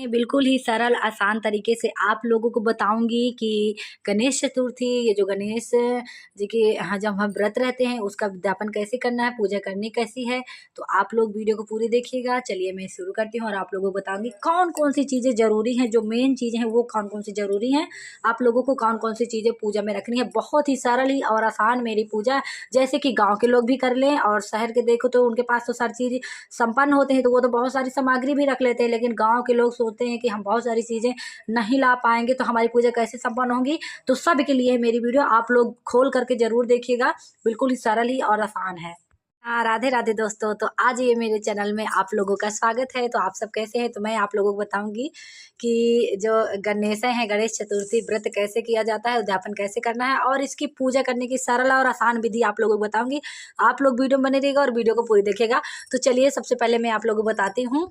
बिल्कुल ही सरल आसान तरीके से आप लोगों को बताऊँगी कि गणेश चतुर्थी ये जो गणेश जी के यहाँ जब हम व्रत रहते हैं उसका उद्यापन कैसे करना है, पूजा करनी कैसी है, तो आप लोग वीडियो को पूरी देखिएगा। चलिए मैं शुरू करती हूँ और आप लोगों को बताऊँगी कौन-कौन सी चीज़ें ज़रूरी हैं, जो मेन चीज़ें हैं वो कौन-कौन सी ज़रूरी हैं। आप लोगों को कौन-कौन सी चीज़ें पूजा में रखनी है। बहुत ही सरल ही और आसान मेरी पूजा जैसे कि गाँव के लोग भी कर लें और शहर के देखो तो उनके पास तो सारी चीज़ संपन्न होते हैं तो वो तो बहुत सारी सामग्री भी रख लेते हैं, लेकिन गाँव के लोग सोचते हैं कि हम बहुत सारी चीज़ें नहीं ला पाएँगे तो हमारी पूजा कैसे संपन्न होंगी। तो सबके लिए है मेरी वीडियो, आप लोग खोल करके ज़रूर देखिएगा, बिल्कुल ही सरल ही और आसान है। राधे राधे दोस्तों, तो आज ये मेरे चैनल में आप लोगों का स्वागत है। तो आप सब कैसे हैं? तो मैं आप लोगों को बताऊंगी कि जो गणेश हैं, गणेश चतुर्थी व्रत कैसे किया जाता है, उद्यापन कैसे करना है और इसकी पूजा करने की सरल और आसान विधि आप लोगों को बताऊंगी। आप लोग वीडियो में बने रहिएगा और वीडियो को पूरी देखिएगा। तो चलिए सबसे पहले मैं आप लोगों को बताती हूँ।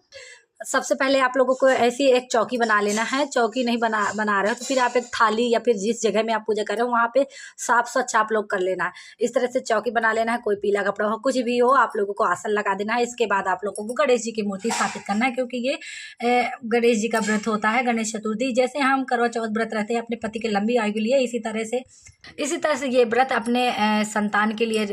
सबसे पहले आप लोगों को ऐसी एक चौकी बना लेना है। चौकी नहीं बना रहे हो तो फिर आप एक थाली या फिर जिस जगह में आप पूजा कर रहे हो वहाँ पे साफ स्वच्छ आप लोग कर लेना है। इस तरह से चौकी बना लेना है, कोई पीला कपड़ा हो कुछ भी हो, आप लोगों को आसन लगा देना है। इसके बाद आप लोगों को गणेश जी की मूर्ति स्थापित करना है, क्योंकि ये गणेश जी का व्रत होता है, गणेश चतुर्थी। जैसे हम करवा चौथ व्रत रहते हैं अपने पति के लंबी आयु के लिए, इसी तरह से ये व्रत अपने संतान के लिए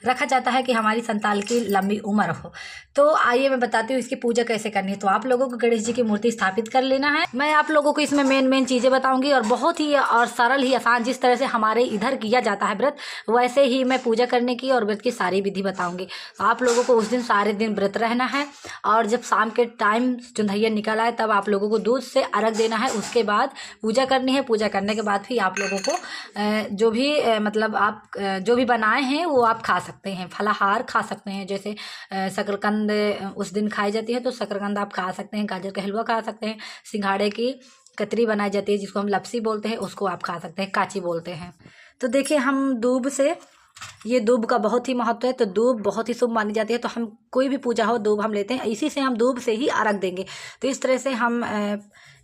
रखा जाता है कि हमारी संतान की लंबी उम्र हो। तो आइए मैं बताती हूँ इसकी पूजा कैसे करनी है। तो आप लोगों को गणेश जी की मूर्ति स्थापित कर लेना है। मैं आप लोगों को इसमें मेन चीजें बताऊंगी और बहुत ही और सरल ही आसान, जिस तरह से हमारे इधर किया जाता है व्रत, वैसे ही मैं पूजा करने की और व्रत की सारी विधि बताऊंगी। तो आप लोगों को उस दिन सारे दिन व्रत रहना है और जब शाम के टाइम चुंदैया निकल आए तब आप लोगों को दूध से अर्घ देना है। उसके बाद पूजा करनी है। पूजा करने के बाद फिर आप लोगों को जो भी मतलब आप जो भी बनाए हैं वो आप खा सकते हैं, फलाहार खा सकते हैं। जैसे शकरकंद उस दिन खाई जाती है तो शकरकंद आप खा सकते हैं, गाजर का हलवा खा सकते हैं, सिंघाड़े की कतरी बनाई जाती है जिसको हम लपसी बोलते हैं, उसको आप खा सकते हैं, काची बोलते हैं। तो देखिए हम दूब से, ये दूब का बहुत ही महत्व है। तो दूब बहुत ही शुभ मानी जाती है, तो हम कोई भी पूजा हो दूब हम लेते हैं, इसी से हम दूब से ही अर्घ देंगे। तो इस तरह से हम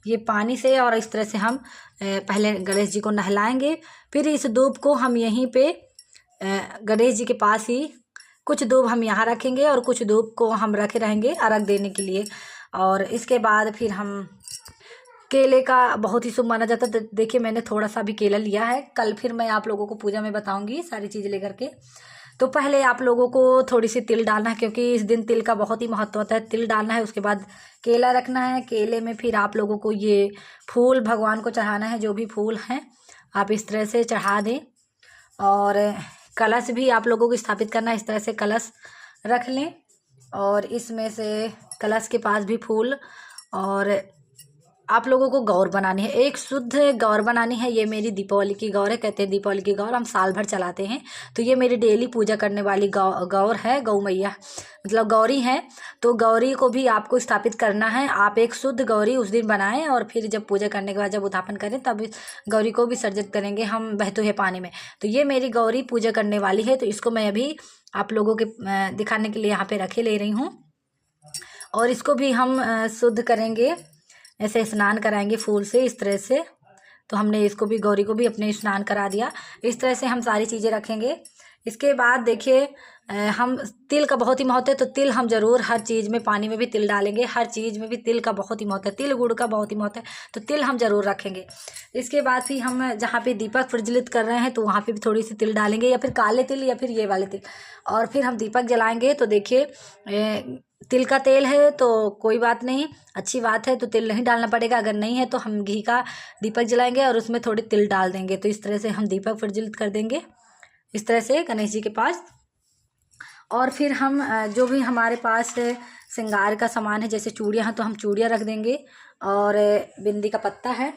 ये पानी से और इस तरह से हम पहले गणेश जी को नहलाएंगे। फिर इस दूब को हम यहीं पे गणेश जी के पास ही कुछ दूब हम यहाँ रखेंगे और कुछ दूब को हम रखे रहेंगे अर्घ देने के लिए। और इसके बाद फिर हम केले का बहुत ही शुभ माना जाता है। तो देखिए मैंने थोड़ा सा भी केला लिया है, कल फिर मैं आप लोगों को पूजा में बताऊंगी सारी चीज़ लेकर के। तो पहले आप लोगों को थोड़ी सी तिल डालना है, क्योंकि इस दिन तिल का बहुत ही महत्व होता है। तिल डालना है, उसके बाद केला रखना है। केले में फिर आप लोगों को ये फूल भगवान को चढ़ाना है, जो भी फूल हैं आप इस तरह से चढ़ा दें। और कलश भी आप लोगों को स्थापित करना है, इस तरह से कलश रख लें और इसमें से कलश के पास भी फूल। और आप लोगों को गौर बनानी है, एक शुद्ध गौर बनानी है। ये मेरी दीपावली की गौर है, कहते हैं दीपावली की गौर हम साल भर चलाते हैं। तो ये मेरी डेली पूजा करने वाली गौर है, गौ मैया मतलब गौरी है। तो गौरी को भी आपको स्थापित करना है। आप एक शुद्ध गौरी उस दिन बनाएं और फिर जब पूजा करने के बाद जब उद्यापन करें तब इस गौरी को विसर्जित करेंगे हम बहते हुए पानी में। तो ये मेरी गौरी पूजा करने वाली है, तो इसको मैं अभी आप लोगों के दिखाने के लिए यहाँ पे रखे ले रही हूँ। और इसको भी हम शुद्ध करेंगे, ऐसे स्नान कराएंगे फूल से इस तरह से। तो हमने इसको भी, गौरी को भी अपने स्नान करा दिया। इस तरह से हम सारी चीज़ें रखेंगे। इसके बाद देखिए हम तिल का बहुत ही महत्व है, तो तिल हम जरूर हर चीज़ में, पानी में भी तिल डालेंगे, हर चीज़ में भी तिल का बहुत ही महत्व है, तिल गुड़ का बहुत ही महत्व है। तो तिल हम जरूर रखेंगे। इसके बाद फिर हम जहाँ पे दीपक प्रज्वलित कर रहे हैं तो वहाँ पे भी थोड़ी सी तिल डालेंगे, या फिर काले तिल या फिर ये वाले तिल। और फिर हम दीपक जलाएंगे। तो देखिए तिल का तेल है तो कोई बात नहीं, अच्छी बात है, तो तिल नहीं डालना पड़ेगा। अगर नहीं है तो हम घी का दीपक जलाएंगे और उसमें थोड़ी तिल डाल देंगे। तो इस तरह से हम दीपक प्रज्वलित कर देंगे इस तरह से गणेश जी के पास। और फिर हम जो भी हमारे पास श्रृंगार का सामान है, जैसे चूड़ियाँ हैं तो हम चूड़ियाँ रख देंगे और बिंदी का पत्ता है,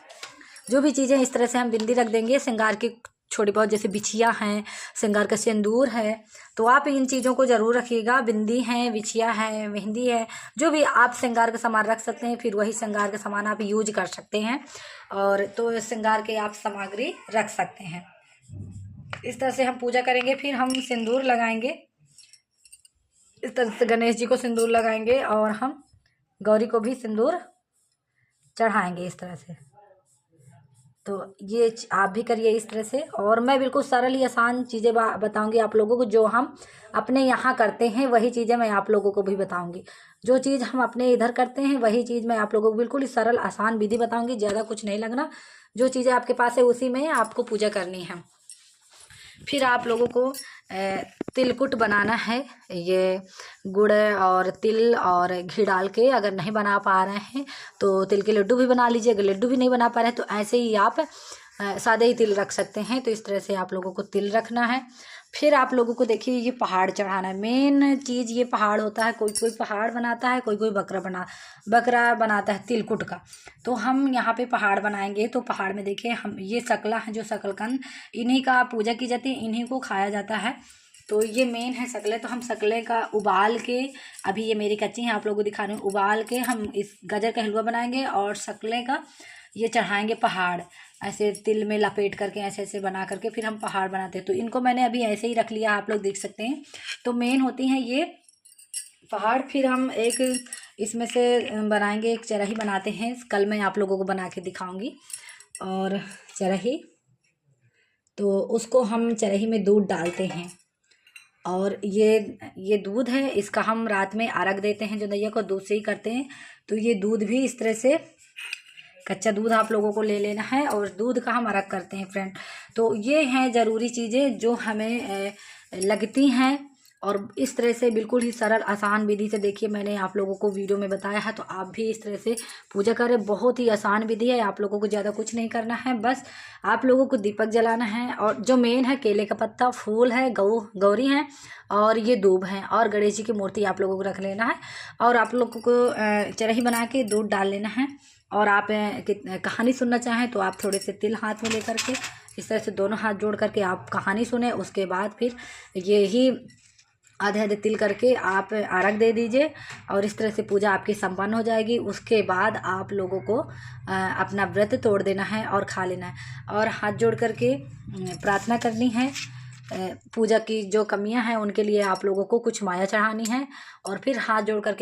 जो भी चीज़ें इस तरह से हम बिंदी रख देंगे। श्रृंगार की छोटी बहुत जैसे बिछिया हैं, श्रृंगार का सिंदूर है, तो आप इन चीज़ों को ज़रूर रखिएगा। बिंदी है, बिछिया है, मेहंदी है, जो भी आप श्रृंगार का सामान रख सकते हैं, फिर वही श्रृंगार का सामान आप यूज कर सकते हैं। और तो श्रृंगार के आप सामग्री रख सकते हैं। इस तरह से हम पूजा करेंगे। फिर हम सिंदूर लगाएंगे, इस तरह से गणेश जी को सिंदूर लगाएंगे और हम गौरी को भी सिंदूर चढ़ाएंगे इस तरह से। तो ये आप भी करिए इस तरह से। और मैं बिल्कुल सरल ही आसान चीज़ें बताऊंगी आप लोगों को, जो हम अपने यहाँ करते हैं वही चीज़ें मैं आप लोगों को भी बताऊंगी। जो चीज़ हम अपने इधर करते हैं वही चीज़ मैं आप लोगों को बिल्कुल ही सरल आसान विधि बताऊंगी। ज़्यादा कुछ नहीं लगना, जो चीज़ें आपके पास है उसी में आपको पूजा करनी है। फिर आप लोगों को तिलकुट बनाना है। ये गुड़ और तिल और घी डाल के, अगर नहीं बना पा रहे हैं तो तिल के लड्डू भी बना लीजिए। अगर लड्डू भी नहीं बना पा रहे हैं तो ऐसे ही आप सादे ही तिल रख सकते हैं। तो इस तरह से आप लोगों को तिल रखना है। फिर आप लोगों को देखिए ये पहाड़ चढ़ाना है। मेन चीज़ ये पहाड़ होता है। कोई कोई पहाड़ बनाता है, कोई कोई बकरा बनाता है तिलकुट का। तो हम यहाँ पे पहाड़ बनाएंगे। तो पहाड़ में देखिए हम ये शकला है, जो शकलकंद, इन्हीं का पूजा की जाती है, इन्हीं को खाया जाता है। तो ये मेन है शकले। तो हम शकले का उबाल के, अभी ये मेरी कच्ची है आप लोगों को दिखा रही हूँ, उबाल के हम इस गाजर का हलवा बनाएंगे और शकले का ये चढ़ाएंगे पहाड़, ऐसे तिल में लपेट करके ऐसे ऐसे बना करके फिर हम पहाड़ बनाते हैं। तो इनको मैंने अभी ऐसे ही रख लिया, आप लोग देख सकते हैं। तो मेन होती हैं ये पहाड़। फिर हम एक इसमें से बनाएंगे, एक चरही बनाते हैं, कल मैं आप लोगों को बना के दिखाऊंगी। और चरही, तो उसको हम चरही में दूध डालते हैं। और ये दूध है, इसका हम रात में अर्घ देते हैं, जो नैया को दूध से ही करते हैं। तो ये दूध भी इस तरह से कच्चा दूध आप लोगों को ले लेना है और दूध का हम अर्घ करते हैं फ्रेंड। तो ये हैं ज़रूरी चीज़ें जो हमें लगती हैं। और इस तरह से बिल्कुल ही सरल आसान विधि से देखिए मैंने आप लोगों को वीडियो में बताया है। तो आप भी इस तरह से पूजा करें। बहुत ही आसान विधि है, आप लोगों को ज़्यादा कुछ नहीं करना है, बस आप लोगों को दीपक जलाना है। और जो मेन है केले का पत्ता, फूल है, गौरी हैं और ये दूब हैं और गणेश जी की मूर्ति आप लोगों को रख लेना है। और आप लोगों को चरही बना के दूध डाल लेना है। और आप कहानी सुनना चाहें तो आप थोड़े से तिल हाथ में लेकर के इस तरह से दोनों हाथ जोड़ करके आप कहानी सुने। उसके बाद फिर यही आधे आधे तिल करके आप अर्घ दे दीजिए और इस तरह से पूजा आपकी संपन्न हो जाएगी। उसके बाद आप लोगों को अपना व्रत तोड़ देना है और खा लेना है और हाथ जोड़ करके प्रार्थना करनी है। पूजा की जो कमियां हैं उनके लिए आप लोगों को कुछ माया चढ़ानी है और फिर हाथ जोड़ करके